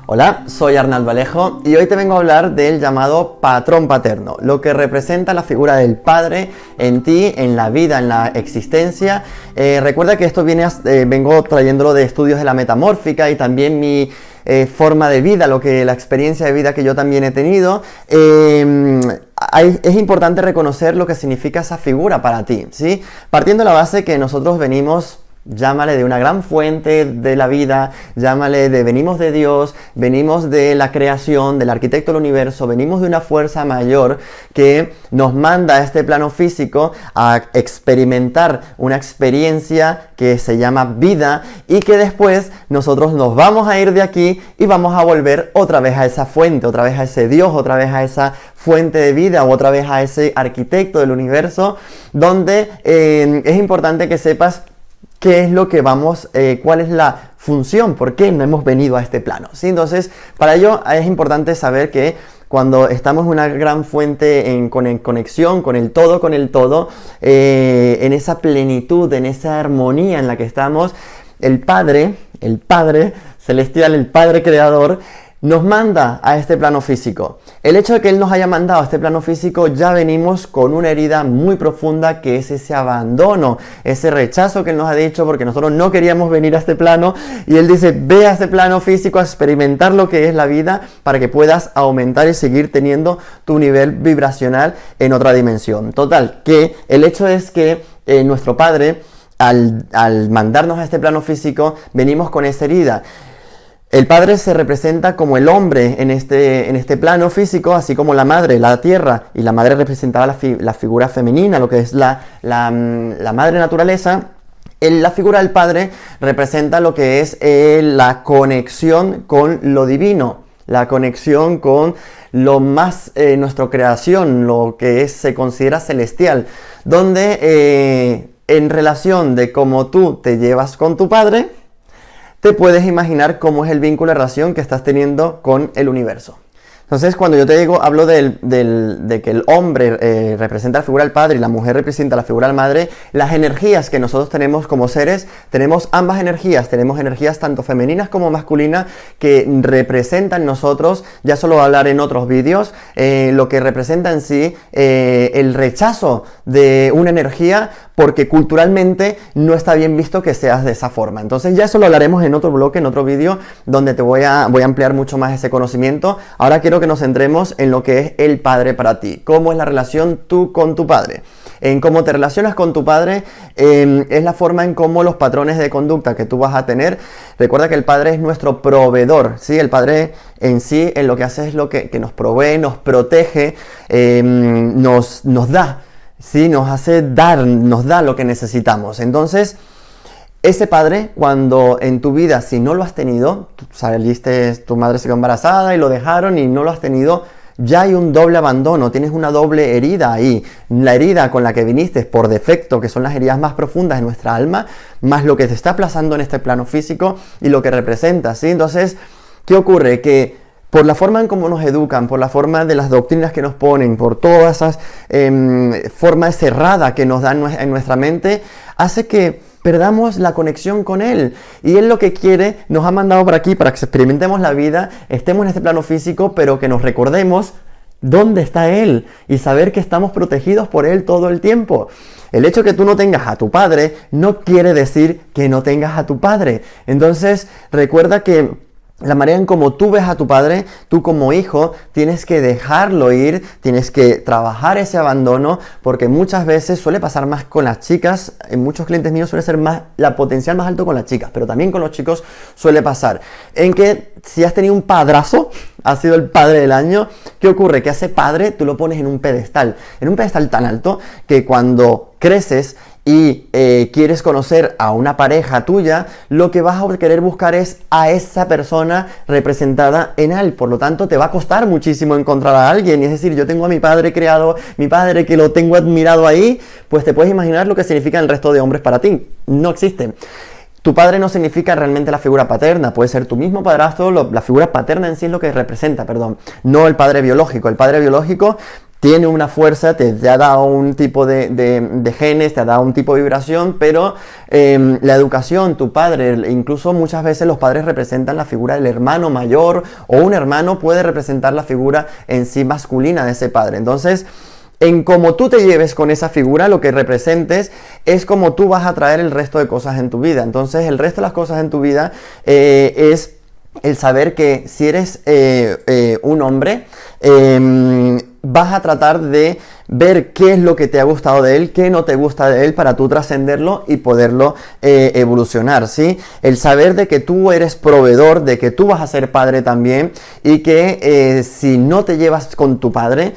Hola, soy Arnaldo Alejo y hoy te vengo a hablar del llamado patrón paterno, lo que representa la figura del padre en ti, en la vida, en la existencia. Recuerda que esto vengo trayéndolo de estudios de la metamórfica y también mi forma de vida, la experiencia de vida que yo también he tenido. Es importante reconocer lo que significa esa figura para ti, ¿sí? Partiendo de la base que nosotros venimos, llámale de una gran fuente de la vida, venimos de Dios, venimos de la creación, del arquitecto del universo, venimos de una fuerza mayor que nos manda a este plano físico a experimentar una experiencia que se llama vida y que después nosotros nos vamos a ir de aquí y vamos a volver otra vez a esa fuente, otra vez a ese Dios, otra vez a esa fuente de vida o otra vez a ese arquitecto del universo, donde es importante que sepas qué es lo que cuál es la función, por qué no hemos venido a este plano, ¿sí? Entonces, para ello es importante saber que cuando estamos en una gran fuente en conexión con el todo, en esa plenitud, en esa armonía en la que estamos, el Padre Celestial, el Padre Creador, nos manda a este plano físico. El hecho de que Él nos haya mandado a este plano físico, ya venimos con una herida muy profunda, que es ese abandono, ese rechazo que Él nos ha dicho, porque nosotros no queríamos venir a este plano, y Él dice, ve a este plano físico a experimentar lo que es la vida, para que puedas aumentar y seguir teniendo tu nivel vibracional en otra dimensión. Total, que el hecho es que nuestro Padre, al mandarnos a este plano físico, venimos con esa herida. El padre se representa como el hombre en este plano físico, así como la madre, la tierra, y la madre representaba la figura femenina, lo que es la madre naturaleza. La figura del padre representa lo que es la conexión con lo divino, la conexión con lo más, nuestra creación, lo que se considera celestial, donde en relación de cómo tú te llevas con tu padre, te puedes imaginar cómo es el vínculo de relación que estás teniendo con el universo. Entonces, cuando yo hablo de que el hombre representa la figura del padre y la mujer representa la figura de la madre, las energías que nosotros tenemos como seres, tenemos ambas energías, tenemos energías tanto femeninas como masculinas que representan nosotros, ya solo voy a hablar en otros vídeos, lo que representa en sí el rechazo de una energía, porque culturalmente no está bien visto que seas de esa forma. Entonces ya eso lo hablaremos en otro bloque, en otro vídeo, donde voy a ampliar mucho más ese conocimiento. Ahora quiero que nos centremos en lo que es el padre para ti. ¿Cómo es la relación tú con tu padre? En cómo te relacionas con tu padre, es la forma en cómo los patrones de conducta que tú vas a tener. Recuerda que el padre es nuestro proveedor, ¿sí? El padre en sí, en lo que hace es lo que nos provee, nos protege, nos da. Sí, nos da lo que necesitamos. Entonces, ese padre, cuando en tu vida, si no lo has tenido, tu madre se quedó embarazada y lo dejaron y no lo has tenido, ya hay un doble abandono, tienes una doble herida ahí. La herida con la que viniste por defecto, que son las heridas más profundas de nuestra alma, más lo que te está aplazando en este plano físico y lo que representa, ¿sí? Entonces, ¿qué ocurre? Que por la forma en cómo nos educan, por la forma de las doctrinas que nos ponen, por todas esas formas cerradas que nos dan en nuestra mente, hace que perdamos la conexión con Él. Y Él lo que quiere, nos ha mandado por aquí para que experimentemos la vida, estemos en este plano físico, pero que nos recordemos dónde está Él y saber que estamos protegidos por Él todo el tiempo. El hecho de que tú no tengas a tu padre no quiere decir que no tengas a tu padre. Entonces, recuerda que la manera en cómo tú ves a tu padre, tú como hijo, tienes que dejarlo ir, tienes que trabajar ese abandono, porque muchas veces suele pasar más con las chicas, en muchos clientes míos suele ser más la potencial más alto con las chicas, pero también con los chicos suele pasar, en que si has tenido un padrazo, has sido el padre del año, ¿qué ocurre? Que a ese padre tú lo pones en un pedestal tan alto que cuando creces y quieres conocer a una pareja tuya, lo que vas a querer buscar es a esa persona representada en él. Por lo tanto, te va a costar muchísimo encontrar a alguien. Es decir, yo tengo a mi padre creado, mi padre que lo tengo admirado ahí, pues te puedes imaginar lo que significa el resto de hombres para ti. No existen. Tu padre no significa realmente la figura paterna, puede ser tu mismo padrastro, la figura paterna en sí es lo que representa, no el padre biológico. El padre biológico tiene una fuerza, te ha dado un tipo de genes, te ha dado un tipo de vibración, pero la educación, tu padre, incluso muchas veces los padres representan la figura del hermano mayor, o un hermano puede representar la figura en sí masculina de ese padre. Entonces, en cómo tú te lleves con esa figura, lo que representes, es como tú vas a traer el resto de cosas en tu vida. Entonces, el resto de las cosas en tu vida es el saber que si eres un hombre, vas a tratar de ver qué es lo que te ha gustado de él, qué no te gusta de él, para tú trascenderlo y poderlo evolucionar, ¿sí? El saber de que tú eres proveedor, de que tú vas a ser padre también, y que si no te llevas con tu padre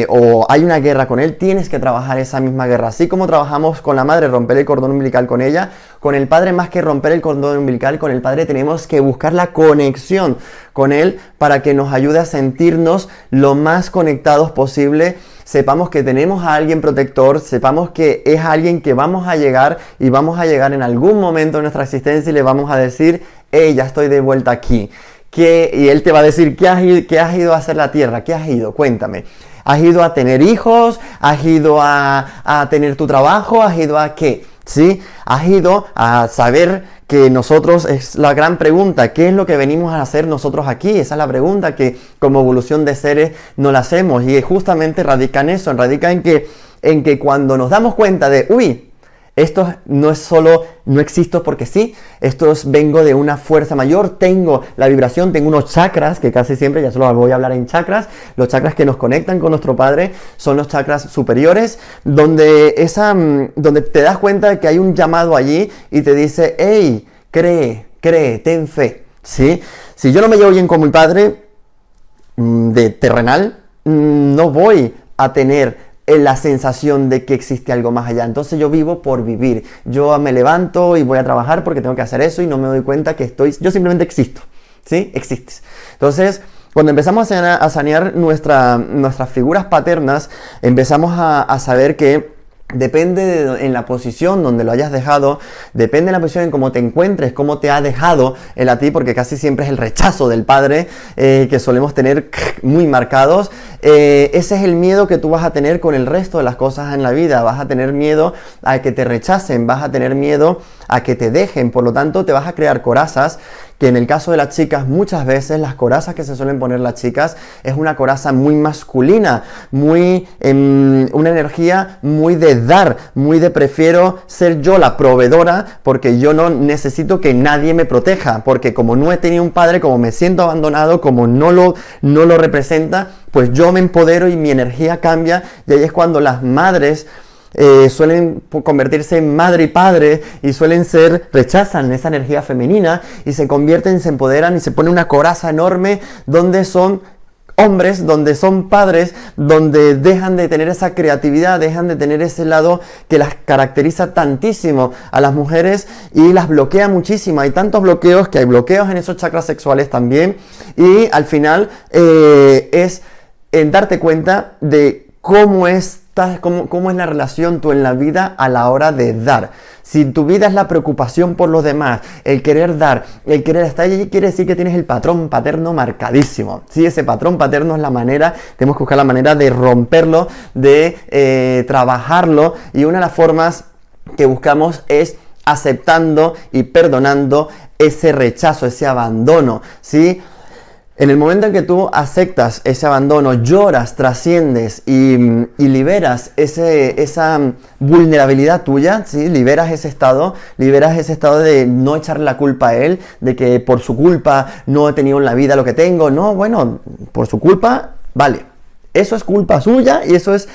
o hay una guerra con él, tienes que trabajar esa misma guerra. Así como trabajamos con la madre, romper el cordón umbilical con ella, con el padre, más que romper el cordón umbilical, con el padre tenemos que buscar la conexión con él para que nos ayude a sentirnos lo más conectados posible. Sepamos que tenemos a alguien protector, sepamos que es alguien que vamos a llegar, y vamos a llegar en algún momento de nuestra existencia y le vamos a decir, hey, ya estoy de vuelta aquí. Y él te va a decir, ¿qué has ido a hacer la tierra? ¿Qué has ido? Cuéntame. ¿Has ido a tener hijos? ¿Has ido a tener tu trabajo? ¿Has ido a qué? ¿Sí? ¿Has ido a saber que nosotros, es la gran pregunta, qué es lo que venimos a hacer nosotros aquí? Esa es la pregunta que como evolución de seres no la hacemos, y justamente radica en eso, radica en que cuando nos damos cuenta de, uy, esto no es solo, no existo porque sí, vengo de una fuerza mayor, tengo la vibración, tengo unos chakras, que casi siempre, ya solo voy a hablar en chakras, los chakras que nos conectan con nuestro Padre son los chakras superiores, donde te das cuenta de que hay un llamado allí y te dice, hey, cree, ten fe, ¿sí? Si yo no me llevo bien con mi Padre de terrenal, no voy a tener la sensación de que existe algo más allá. Entonces yo vivo por vivir. Yo me levanto y voy a trabajar porque tengo que hacer eso, y no me doy cuenta que yo simplemente existo, ¿sí? Existes. Entonces, cuando empezamos a sanear nuestras figuras paternas, empezamos a saber que depende en la posición donde lo hayas dejado, depende de la posición en cómo te encuentres, cómo te ha dejado él a ti, porque casi siempre es el rechazo del padre que solemos tener muy marcados. Ese es el miedo que tú vas a tener con el resto de las cosas en la vida. Vas a tener miedo a que te rechacen, vas a tener miedo a que te dejen, por lo tanto te vas a crear corazas, que en el caso de las chicas, muchas veces las corazas que se suelen poner las chicas es una coraza muy masculina, muy una energía muy de dar, muy de prefiero ser yo la proveedora, porque yo no necesito que nadie me proteja, porque como no he tenido un padre, como me siento abandonado, como no lo representa, pues yo me empodero y mi energía cambia, y ahí es cuando las madres suelen convertirse en madre y padre, y rechazan esa energía femenina y se empoderan y se pone una coraza enorme donde son hombres, donde son padres, donde dejan de tener esa creatividad, dejan de tener ese lado que las caracteriza tantísimo a las mujeres y las bloquea muchísimo. Hay tantos bloqueos, que hay bloqueos en esos chakras sexuales también, y al final es en darte cuenta de cómo es la relación tú en la vida a la hora de dar. Si tu vida es la preocupación por los demás, el querer dar, el querer estar allí, quiere decir que tienes el patrón paterno marcadísimo. Sí, ese patrón paterno es la manera, tenemos que buscar la manera de romperlo, de trabajarlo, y una de las formas que buscamos es aceptando y perdonando ese rechazo, ese abandono, ¿sí? En el momento en que tú aceptas ese abandono, lloras, trasciendes y liberas esa vulnerabilidad tuya, ¿sí? Liberas ese estado de no echarle la culpa a él, de que por su culpa no he tenido en la vida lo que tengo. No, bueno, por su culpa, vale, eso es culpa suya y eso es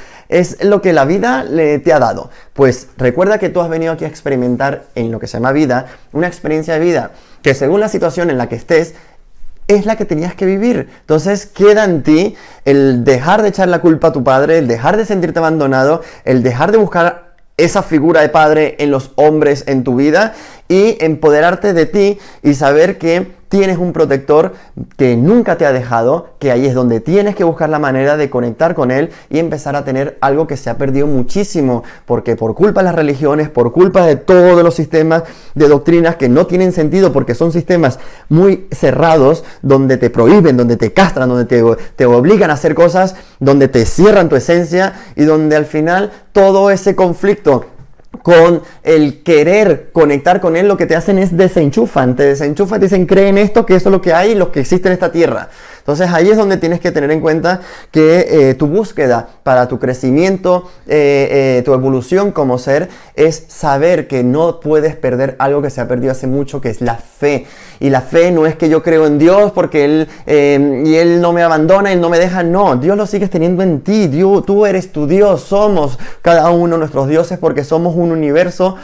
lo que la vida te ha dado. Pues recuerda que tú has venido aquí a experimentar en lo que se llama vida, una experiencia de vida que según la situación en la que estés, es la que tenías que vivir. Entonces queda en ti el dejar de echar la culpa a tu padre, el dejar de sentirte abandonado, el dejar de buscar esa figura de padre en los hombres en tu vida, y empoderarte de ti y saber que tienes un protector que nunca te ha dejado, que ahí es donde tienes que buscar la manera de conectar con él y empezar a tener algo que se ha perdido muchísimo, porque por culpa de las religiones, por culpa de todos los sistemas de doctrinas que no tienen sentido, porque son sistemas muy cerrados, donde te prohíben, donde te castran, donde te obligan a hacer cosas, donde te cierran tu esencia y donde al final todo ese conflicto con el querer conectar con él, lo que te hacen es te desenchufan, te dicen cree en esto, que eso es lo que hay, lo que existe en esta tierra. Entonces ahí es donde tienes que tener en cuenta que tu búsqueda para tu crecimiento, tu evolución como ser, es saber que no puedes perder algo que se ha perdido hace mucho, que es la fe. Y la fe no es que yo creo en Dios porque Él no me abandona, Él no me deja. No, Dios lo sigues teniendo en ti. Tú eres tu Dios. Somos cada uno nuestros dioses porque somos un universo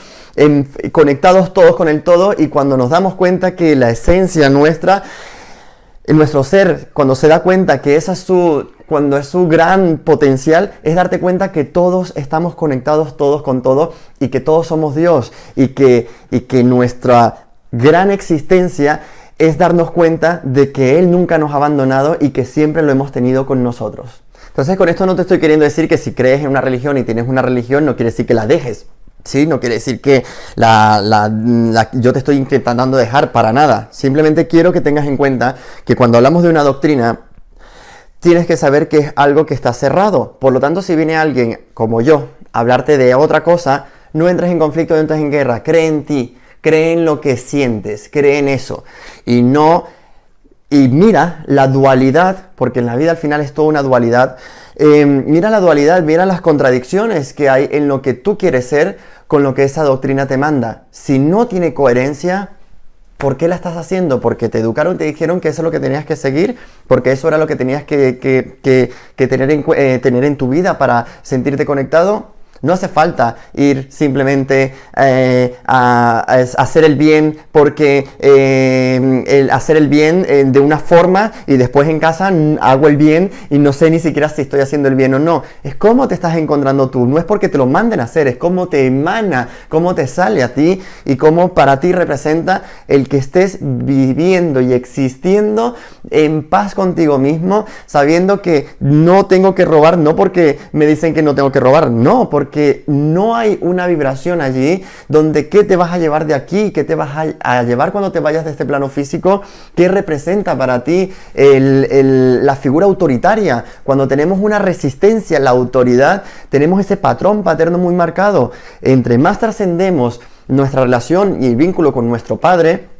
conectados todos con el todo. Y cuando nos damos cuenta que la esencia nuestra, nuestro ser, cuando se da cuenta que cuando es su gran potencial, es darte cuenta que todos estamos conectados todos con todo y que todos somos Dios y que nuestra gran existencia es darnos cuenta de que Él nunca nos ha abandonado y que siempre lo hemos tenido con nosotros. Entonces con esto no te estoy queriendo decir que si crees en una religión y tienes una religión no quiere decir que la dejes. Sí, no quiere decir que yo te estoy intentando dejar para nada. Simplemente quiero que tengas en cuenta que cuando hablamos de una doctrina, tienes que saber que es algo que está cerrado. Por lo tanto, si viene alguien como yo a hablarte de otra cosa, no entres en conflicto, no entres en guerra. Cree en ti, cree en lo que sientes, cree en eso. Y mira la dualidad, porque en la vida al final es toda una dualidad. Mira la dualidad, mira las contradicciones que hay en lo que tú quieres ser con lo que esa doctrina te manda. Si no tiene coherencia, ¿por qué la estás haciendo? ¿Porque te educaron, te dijeron que eso es lo que tenías que seguir? ¿Porque eso era lo que tenías que tener en tu vida para sentirte conectado? No hace falta ir simplemente a hacer el bien porque hacer el bien de una forma y después en casa hago el bien y no sé ni siquiera si estoy haciendo el bien o no. Es cómo te estás encontrando tú. No es porque te lo manden a hacer, es cómo te emana, cómo te sale a ti y cómo para ti representa el que estés viviendo y existiendo en paz contigo mismo, sabiendo que no tengo que robar, no porque me dicen que no tengo que robar, no, porque no hay una vibración allí donde qué te vas a llevar de aquí, qué te vas a llevar cuando te vayas de este plano físico, qué representa para ti la figura autoritaria. Cuando tenemos una resistencia a la autoridad, tenemos ese patrón paterno muy marcado. Entre más trascendemos nuestra relación y el vínculo con nuestro padre,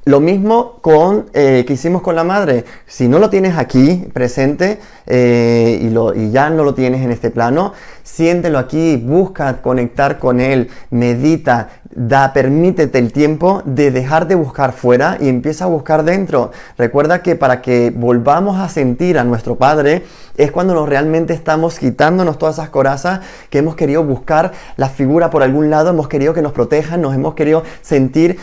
lo mismo que hicimos con la madre. Si no lo tienes aquí presente y ya no lo tienes en este plano, siéntelo aquí, busca conectar con él, medita, permítete el tiempo de dejar de buscar fuera y empieza a buscar dentro. Recuerda que para que volvamos a sentir a nuestro Padre es cuando realmente estamos quitándonos todas esas corazas que hemos querido buscar la figura por algún lado, hemos querido que nos protejan, nos hemos querido sentir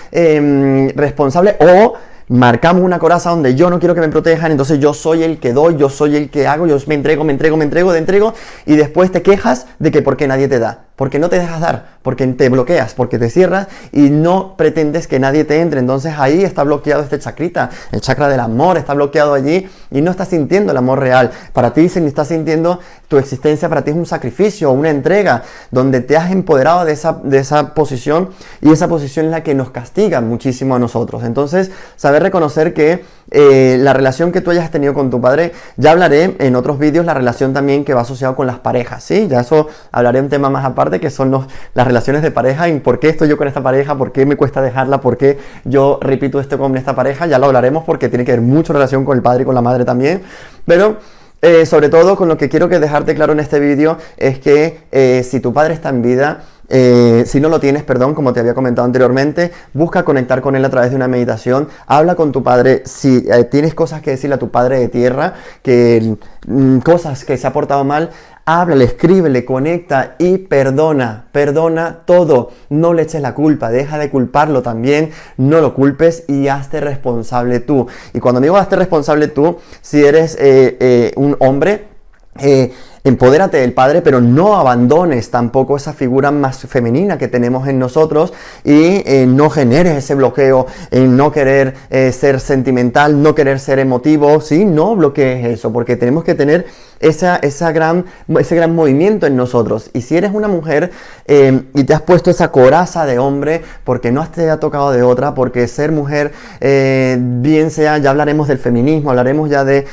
responsables o marcamos una coraza donde yo no quiero que me protejan, entonces yo soy el que doy, yo soy el que hago, yo me entrego y después te quejas de que porque nadie te da, porque no te dejas dar, porque te bloqueas, porque te cierras y no pretendes que nadie te entre. Entonces ahí está bloqueado este chakrita, el chakra del amor está bloqueado allí y no estás sintiendo el amor real. Para ti, si estás sintiendo tu existencia, para ti es un sacrificio, una entrega, donde te has empoderado de esa posición y esa posición es la que nos castiga muchísimo a nosotros. Entonces, saber reconocer que la relación que tú hayas tenido con tu padre, ya hablaré en otros vídeos la relación también que va asociado con las parejas, ¿sí? Ya eso hablaré un tema más aparte que son las relaciones de pareja y por qué estoy yo con esta pareja, por qué me cuesta dejarla, por qué yo repito esto con esta pareja, ya lo hablaremos porque tiene que ver mucho relación con el padre y con la madre también, pero sobre todo con lo que quiero que dejarte claro en este vídeo es que si tu padre está en vida, si no lo tienes, perdón, como te había comentado anteriormente, busca conectar con él a través de una meditación, habla con tu padre, si tienes cosas que decirle a tu padre de tierra, cosas que se ha portado mal, háblale, escríbele, conecta y perdona todo, no le eches la culpa, deja de culparlo también, no lo culpes y hazte responsable tú. Y cuando digo hazte responsable tú, si eres un hombre, empodérate del padre, pero no abandones tampoco esa figura más femenina que tenemos en nosotros y no generes ese bloqueo en no querer ser sentimental, no querer ser emotivo, ¿sí? No bloquees eso, porque tenemos que tener ese gran movimiento en nosotros. Y si eres una mujer y te has puesto esa coraza de hombre porque no te ha tocado de otra, porque ser mujer, bien sea, ya hablaremos del feminismo, hablaremos ya de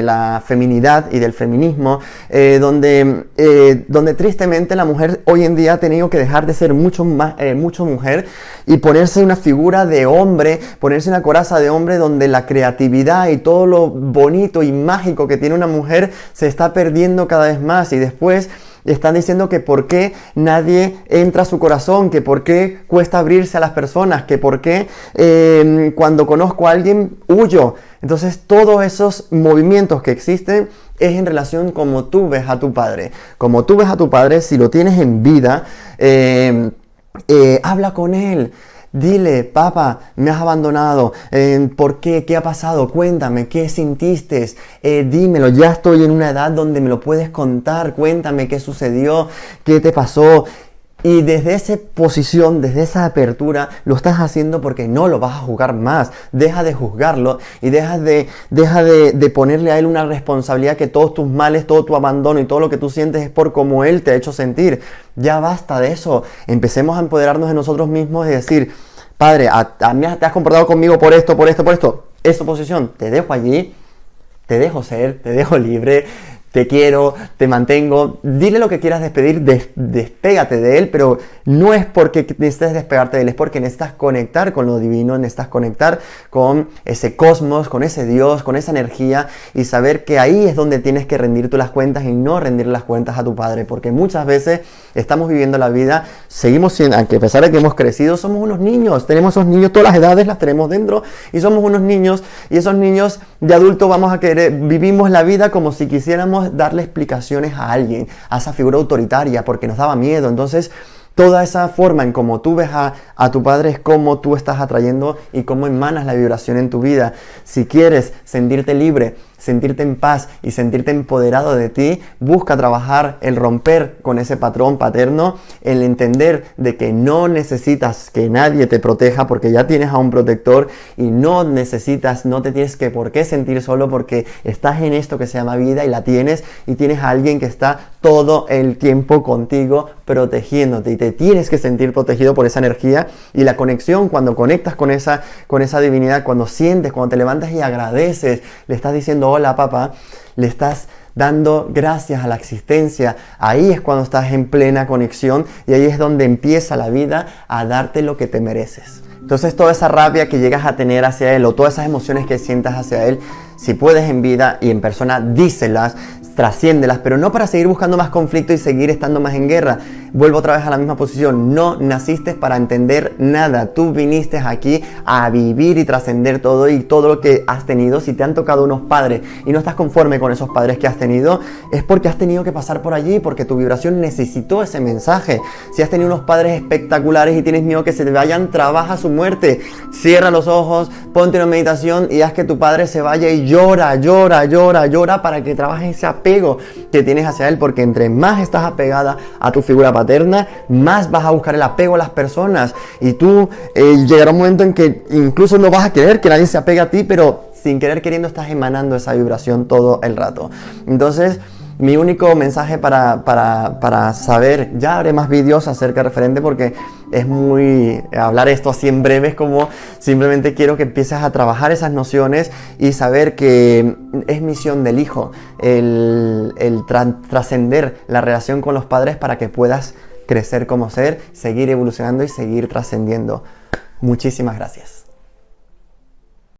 la feminidad y del feminismo, donde tristemente la mujer hoy en día ha tenido que dejar de ser mucho mujer y ponerse una figura de hombre, ponerse una coraza de hombre, donde la creatividad y todo lo bonito y mágico que tiene una mujer se está perdiendo cada vez más. Y después están diciendo que por qué nadie entra a su corazón, que por qué cuesta abrirse a las personas, que por qué cuando conozco a alguien huyo. Entonces todos esos movimientos que existen es en relación como tú ves a tu padre. Como tú ves a tu padre, si lo tienes en vida, habla con él. Dile, papá, me has abandonado, ¿por qué? ¿Qué ha pasado? Cuéntame, ¿qué sintiste? Dímelo, ya estoy en una edad donde me lo puedes contar, cuéntame qué sucedió, qué te pasó. Y desde esa posición, desde esa apertura, lo estás haciendo porque no lo vas a juzgar más. Deja de juzgarlo y deja de ponerle a él una responsabilidad que todos tus males, todo tu abandono y todo lo que tú sientes es por cómo él te ha hecho sentir. Ya basta de eso. Empecemos a empoderarnos de nosotros mismos y decir, padre, a mí te has comportado conmigo por esto. Esa posición, te dejo allí, te dejo ser, te dejo libre. Te quiero, te mantengo, dile lo que quieras despedir, despégate de él, pero no es porque necesites despegarte de él, es porque necesitas conectar con lo divino, necesitas conectar con ese cosmos, con ese Dios, con esa energía y saber que ahí es donde tienes que rendir tú las cuentas y no rendir las cuentas a tu padre, porque muchas veces estamos viviendo la vida, seguimos siendo, aunque a pesar de que hemos crecido, somos unos niños, tenemos esos niños, todas las edades las tenemos dentro y somos unos niños y esos niños de adulto vamos a querer, vivimos la vida como si quisiéramos darle explicaciones a alguien, a esa figura autoritaria, porque nos daba miedo. Entonces, toda esa forma en cómo tú ves a tu padre es cómo tú estás atrayendo y cómo emanas la vibración en tu vida. Si quieres sentirte libre, sentirte en paz y sentirte empoderado de ti, busca trabajar el romper con ese patrón paterno, el entender de que no necesitas que nadie te proteja porque ya tienes a un protector y no te tienes que por qué sentir solo porque estás en esto que se llama vida y la tienes y tienes a alguien que está todo el tiempo contigo protegiéndote y te tienes que sentir protegido por esa energía y la conexión cuando conectas con esa divinidad, cuando sientes, cuando te levantas y agradeces, le estás diciendo hola papá, le estás dando gracias a la existencia, ahí es cuando estás en plena conexión y ahí es donde empieza la vida a darte lo que te mereces. Entonces toda esa rabia que llegas a tener hacia él o todas esas emociones que sientas hacia él, si puedes en vida y en persona, díselas, trasciéndelas, pero no para seguir buscando más conflicto y seguir estando más en guerra. Vuelvo otra vez a la misma posición, no naciste para entender nada, tú viniste aquí a vivir y trascender todo y todo lo que has tenido. Si te han tocado unos padres y no estás conforme con esos padres que has tenido, es porque has tenido que pasar por allí, porque tu vibración necesitó ese mensaje. Si has tenido unos padres espectaculares y tienes miedo que se te vayan, trabaja su muerte, cierra los ojos, ponte una meditación y haz que tu padre se vaya y llora para que trabajes ese apego que tienes hacia él, porque entre más estás apegada a tu figura paterna, más vas a buscar el apego a las personas y tú llegará un momento en que incluso no vas a querer que nadie se apegue a ti, pero sin querer queriendo estás emanando esa vibración todo el rato. Entonces mi único mensaje para saber, ya haré más vídeos acerca referente porque es muy, hablar esto así en breve es como simplemente quiero que empieces a trabajar esas nociones y saber que es misión del hijo el trascender la relación con los padres para que puedas crecer como ser, seguir evolucionando y seguir trascendiendo. Muchísimas gracias.